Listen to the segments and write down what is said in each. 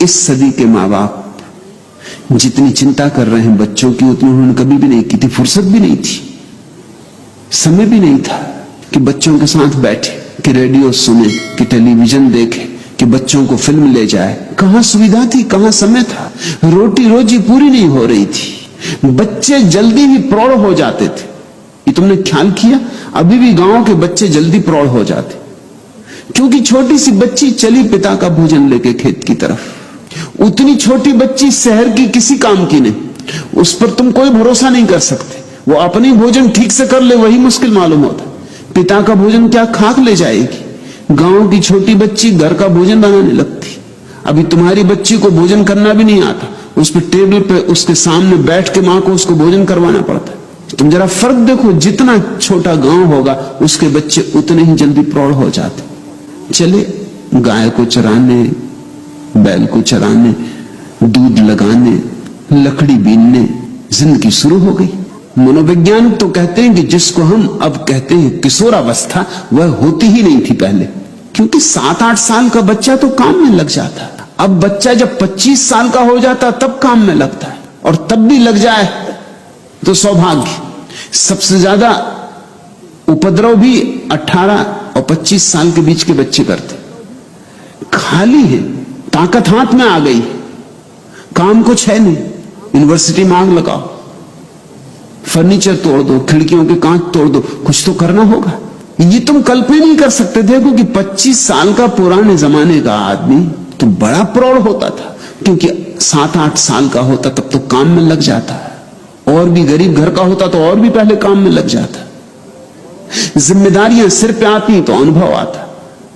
इस सदी के माँ बाप जितनी चिंता कर रहे हैं बच्चों की, उतनी उन्होंने कभी भी नहीं की थी। फुर्सत भी नहीं थी, समय भी नहीं था कि बच्चों के साथ बैठे, कि रेडियो सुने, कि टेलीविजन देखे, कि बच्चों को फिल्म ले जाए। कहां सुविधा थी, कहां समय था। रोटी रोजी पूरी नहीं हो रही थी। बच्चे जल्दी भी प्रौढ़ हो जाते थे। ये तुमने ख्याल किया? अभी भी गांव के बच्चे जल्दी प्रौढ़ हो जाते, क्योंकि छोटी सी बच्ची चली पिता का भोजन लेके खेत की तरफ। उतनी छोटी बच्ची शहर की किसी काम की नहीं, उस पर तुम कोई भरोसा नहीं कर सकते। वो अपनी भोजन ठीक से कर ले वही मुश्किल मालूम होता। पिता का भोजन क्या खाक ले जाएगी। गांव की छोटी बच्ची घर का भोजन बनाने लगती। अभी तुम्हारी बच्ची को भोजन करना भी नहीं आता, उस पर टेबल पे उसके सामने बैठ के मां को उसको भोजन करवाना पड़ता है। तुम जरा फर्क देखो, जितना छोटा गांव होगा उसके बच्चे उतने ही जल्दी प्रौढ़ हो जाते। चले गाय को चराने, बैल को चराने, दूध लगाने, लकड़ी बीनने, जिंदगी शुरू हो गई। मनोवैज्ञानिक तो कहते हैं कि जिसको हम अब कहते हैं किशोरावस्था, वह होती ही नहीं थी पहले, क्योंकि 7-8 साल का बच्चा तो काम में लग जाता। अब बच्चा जब 25 साल का हो जाता तब काम में लगता है, और तब भी लग जाए तो सौभाग्य। सबसे ज्यादा उपद्रव भी 18 और 25 साल के बीच के बच्चे करते। खाली है, ताकत हाथ में आ गई, काम कुछ है नहीं। यूनिवर्सिटी में आग लगाओ, फर्नीचर तोड़ दो, खिड़कियों के कांच तोड़ दो, कुछ तो करना होगा। ये तुम कल्पना नहीं कर सकते थे कि 25 साल का पुराने जमाने का आदमी तो बड़ा प्रौढ़ होता था, क्योंकि 7-8 साल का होता तब तो काम में लग जाता है। और भी गरीब घर का होता तो और भी पहले काम में लग जाता। जिम्मेदारियां सिर पे आती तो अनुभव आता,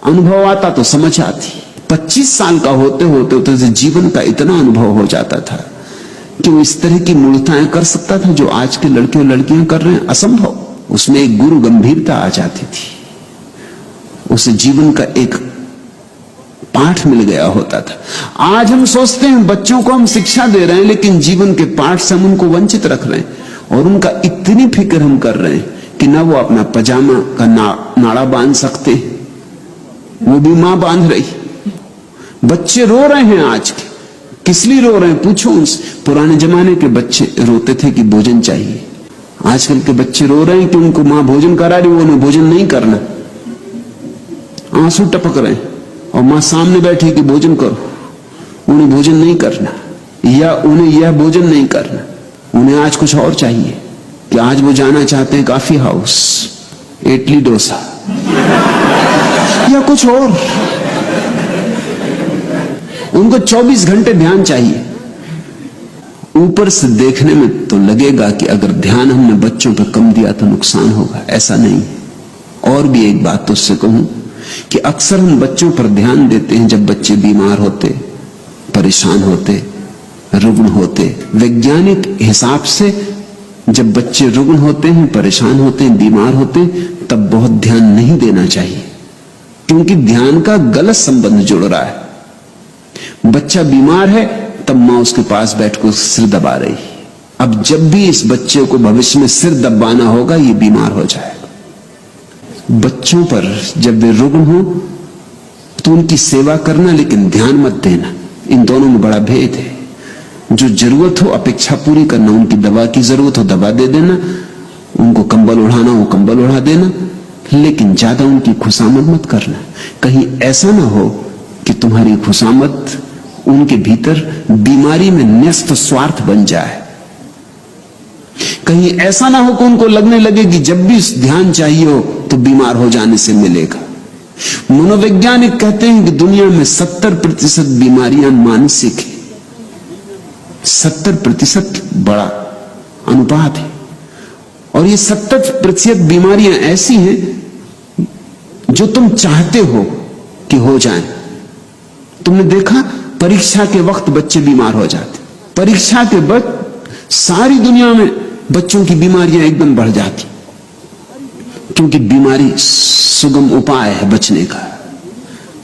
अनुभव आता तो समझ आती। 25 साल का होते होते तो जीवन का इतना अनुभव हो जाता था कि वो इस तरह की मूर्ताएं कर सकता था जो आज के लड़के और लड़कियां कर रहे हैं। असंभव। उसमें एक गुरु गंभीरता आ जाती थी, उसे जीवन का एक पाठ मिल गया होता था। आज हम सोचते हैं बच्चों को हम शिक्षा दे रहे हैं, लेकिन जीवन के पाठ से हम उनको वंचित रख रहे हैं, और उनका इतनी फिक्र हम कर रहे हैं कि ना वो अपना पजामा का नाड़ा बांध सकते, वो भी मां बांध रही। बच्चे रो रहे हैं आज के, किस लिए रो रहे हैं पूछो उनसे। पुराने जमाने के बच्चे रोते थे कि भोजन चाहिए, आजकल के बच्चे रो रहे हैं कि उनको मां भोजन करा रही, उन्हें भोजन नहीं करना, आंसू टपक रहे हैं, और मां सामने बैठी कि भोजन करो, उन्हें भोजन नहीं करना, या उन्हें यह भोजन नहीं करना। उन्हें आज कुछ और चाहिए, कि आज वो जाना चाहते हैं कॉफी हाउस, इडली डोसा या कुछ और। उनको 24 घंटे ध्यान चाहिए। ऊपर से देखने में तो लगेगा कि अगर ध्यान हमने बच्चों पर कम दिया तो नुकसान होगा, ऐसा नहीं। और भी एक बात तुझसे कहूं कि अक्सर हम बच्चों पर ध्यान देते हैं जब बच्चे बीमार होते, परेशान होते, रुग्ण होते। वैज्ञानिक हिसाब से जब बच्चे रुग्ण होते हैं, परेशान होते हैं, बीमार होते हैं, तब बहुत ध्यान नहीं देना चाहिए, क्योंकि ध्यान का गलत संबंध जुड़ रहा है। बच्चा बीमार है तब मां उसके पास बैठकर सिर दबा रही। अब जब भी इस बच्चे को भविष्य में सिर दबाना होगा, ये बीमार हो जाएगा। बच्चों पर जब वे रुग्ण हो तो उनकी सेवा करना, लेकिन ध्यान मत देना। इन दोनों में बड़ा भेद है। जो जरूरत हो अपेक्षा पूरी करना, उनकी दवा की जरूरत हो दवा दे देना, उनको कंबल उड़ाना हो कंबल उड़ा देना, लेकिन ज्यादा उनकी खुशामद मत करना। कहीं ऐसा ना हो कि तुम्हारी खुशामद उनके भीतर बीमारी में न्यस्त स्वार्थ बन जाए। कहीं ऐसा ना हो कि उनको लगने लगे कि जब भी ध्यान चाहिए हो तो बीमार हो जाने से मिलेगा। मनोवैज्ञानिक कहते हैं कि दुनिया में 70% बीमारियां मानसिक है। 70% बड़ा अनुपात है, और ये 70% बीमारियां ऐसी हैं जो तुम चाहते हो कि हो जाएं। तुमने देखा परीक्षा के वक्त बच्चे बीमार हो जाते, परीक्षा के वक्त सारी दुनिया में बच्चों की बीमारियां एकदम बढ़ जाती, क्योंकि बीमारी सुगम उपाय है बचने का।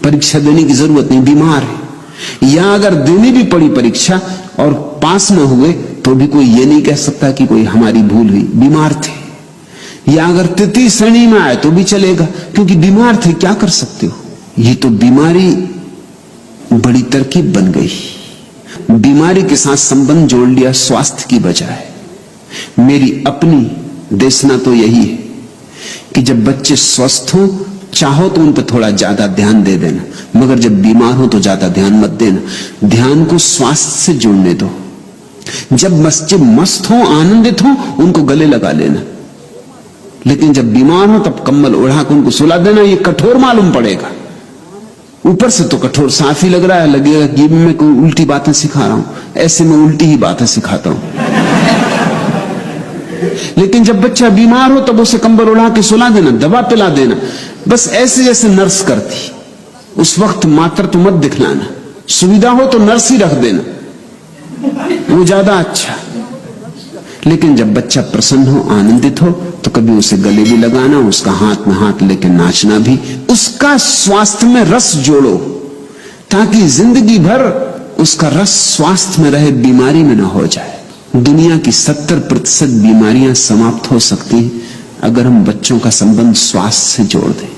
परीक्षा देने की जरूरत नहीं, बीमार है। या अगर देनी भी पड़ी परीक्षा और पास न हुए तो भी कोई ये नहीं कह सकता कि कोई हमारी भूल हुई, बीमार थे। या अगर तृतीय श्रेणी में आए तो भी चलेगा, क्योंकि बीमार थे, क्या कर सकते हो। ये तो बीमारी बड़ी तरकीब बन गई। बीमारी के साथ संबंध जोड़ लिया स्वास्थ्य की बजाय। मेरी अपनी देशना तो यही है कि जब बच्चे स्वस्थ हों, चाहो तो उन पर थोड़ा ज्यादा ध्यान दे देना, मगर जब बीमार हो तो ज्यादा ध्यान मत देना। ध्यान को स्वास्थ्य से जोड़ने दो। जब बच्चे मस्त हो, आनंदित हो, उनको गले लगा लेना, लेकिन जब बीमार हो तब कंबल ओढ़ा कर उनको सुला देना। ये कठोर मालूम पड़ेगा, ऊपर से तो कठोर साफ ही लग रहा है, लगेगा कि मैं कोई उल्टी बातें सिखा रहा हूं। ऐसे मैं उल्टी ही बातें सिखाता हूं। लेकिन जब बच्चा बीमार हो तब उसे कंबल उड़ा के सुला देना, दवा पिला देना, बस ऐसे जैसे नर्स करती। उस वक्त मातृत्व मत दिखलाना, सुविधा हो तो नर्स ही रख देना, वो ज्यादा अच्छा। लेकिन जब बच्चा प्रसन्न हो, आनंदित हो, तो कभी उसे गले भी लगाना, उसका हाथ में हाथ लेके नाचना भी। उसका स्वास्थ्य में रस जोड़ो ताकि जिंदगी भर उसका रस स्वास्थ्य में रहे, बीमारी में ना हो जाए। दुनिया की 70% बीमारियां समाप्त हो सकती हैं अगर हम बच्चों का संबंध स्वास्थ्य से जोड़ दें।